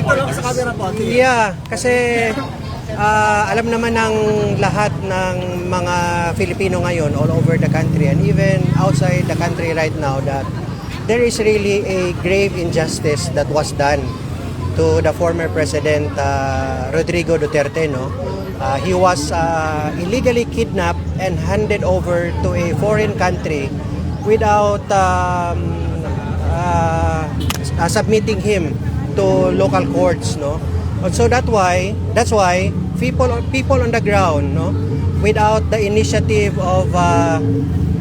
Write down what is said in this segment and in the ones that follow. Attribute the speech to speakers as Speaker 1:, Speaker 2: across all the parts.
Speaker 1: Dito lang sa camera po.
Speaker 2: Yeah, kasi alam naman ng lahat ng mga Filipino ngayon all over the country and even outside the country right now that there is really a grave injustice that was done to the former President Rodrigo Duterte. No? He was illegally kidnapped and handed over to a foreign country without submitting him to local courts. No? So that's why people on the ground, no, without the initiative of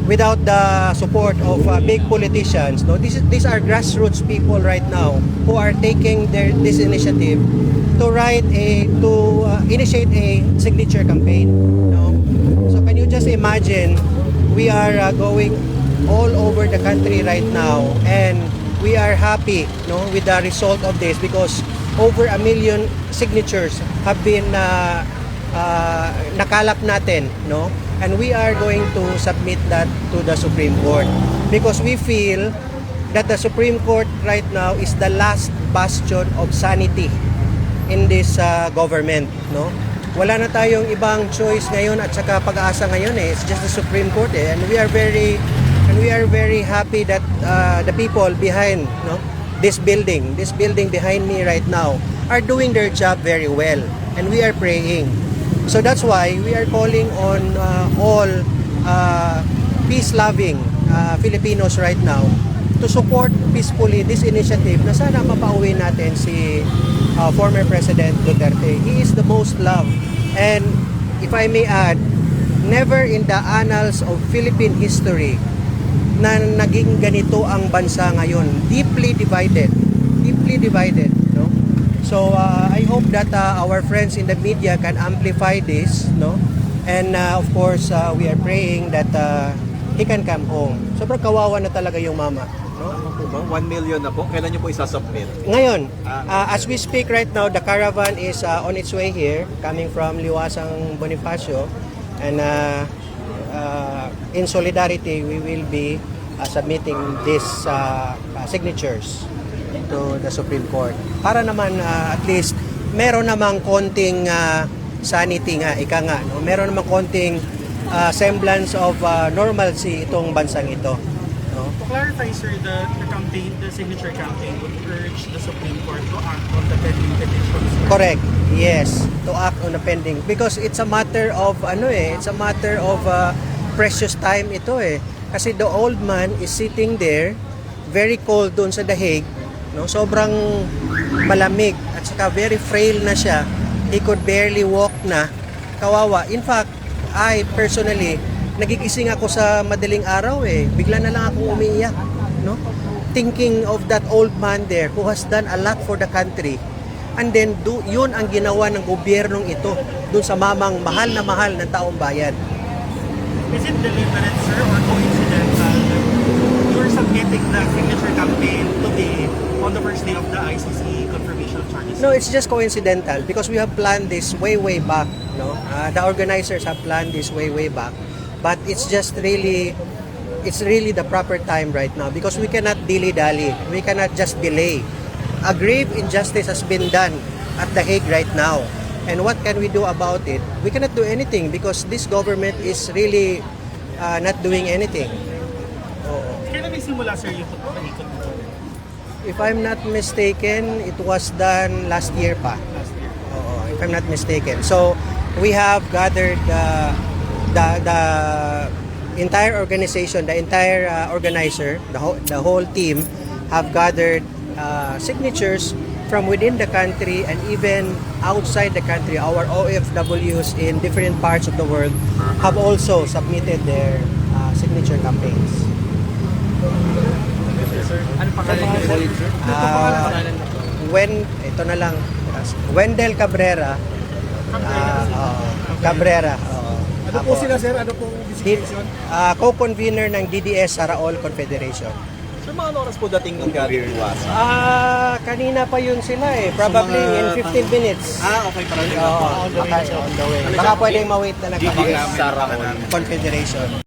Speaker 2: without the support of big politicians, no, these are grassroots people right now who are taking this initiative to initiate a signature campaign. No? So can you just imagine, we are going all over the country right now and we are happy, no, with the result of this because over 1 million signatures have been nakalap natin, no? And we are going to submit that to the Supreme Court because we feel that the Supreme Court right now is the last bastion of sanity in this government, no? Wala na tayong ibang choice ngayon at saka pag-asa ngayon eh. It's just the Supreme Court eh. And we are very happy that the people behind, no, this building behind me right now are doing their job very well and we are praying. So that's why we are calling on all peace-loving Filipinos right now to support peacefully this initiative na sana mapauwi natin si former President Duterte. He is the most loved and if I may add, never in the annals of Philippine history na naging ganito ang bansa ngayon, deeply divided, no? So I hope that our friends in the media can amplify this, no? And of course we are praying that he can come home. Sobrang kawawa na talaga yung mama, no?
Speaker 1: 1 million na po. Kailan niyo po isasubmit?
Speaker 2: Ngayon, as we speak right now, the caravan is on its way here, coming from Liwasang Bonifacio, and in solidarity, we will be submitting these signatures to the Supreme Court. Para naman at least meron namang konting sanity nga, ika nga, no? Meron namang konting semblance of normalcy itong bansang ito. No?
Speaker 3: To clarify, sir, the signature campaign would urge the Supreme Court to act on the pending petitions.
Speaker 2: Correct. Yes, to act on the pending because it's a matter of it's a matter of precious time ito eh. Kasi the old man is sitting there very cold doon sa The Hague, no? Sobrang malamig at saka very frail na siya. He could barely walk na. Kawawa. In fact, I personally nagigising ako sa madaling araw eh. Bigla na lang ako umiiyak, no? Thinking of that old man there who has done a lot for the country. And then yun ang ginawa ng gobyernong ito doon sa mamang mahal na mahal ng taong bayan.
Speaker 3: Is it deliberate, sir, or coincidental that you're submitting the signature campaign today on the first day of the ICC confirmation of charges?
Speaker 2: No, it's just coincidental because we have planned this way back, no? The organizers have planned this way back. But it's really the proper time right now because we cannot dilly-dally. We cannot just delay. A grave injustice has been done at The Hague right now. And what can we do about it? We cannot do anything because this government is really not doing anything.
Speaker 3: Kailan may simula, sir, yung pagpapaikot nito?
Speaker 2: If I'm not mistaken, it was done last year pa.
Speaker 3: Last year.
Speaker 2: If I'm not mistaken. So we have gathered the entire organization, the entire organizer, the whole team have gathered signatures from within the country and even outside the country. Our OFWs in different parts of the world have also submitted their signature campaigns.
Speaker 3: Ano pangalan niyo, sir?
Speaker 2: Ito na lang, Wendell Cabrera. Cabrera.
Speaker 1: Ano po sila, sir? Ano pong designation?
Speaker 2: Co-convener ng DDS Saraol Confederation.
Speaker 1: Sir, mga oras po dating ng galing Liwasa?
Speaker 2: Kanina pa yun sila eh. Probably in 15 minutes.
Speaker 1: Okay, parang
Speaker 2: On the way. Baka pwedeng ma-wait na
Speaker 1: DDS Saraol
Speaker 2: Confederation.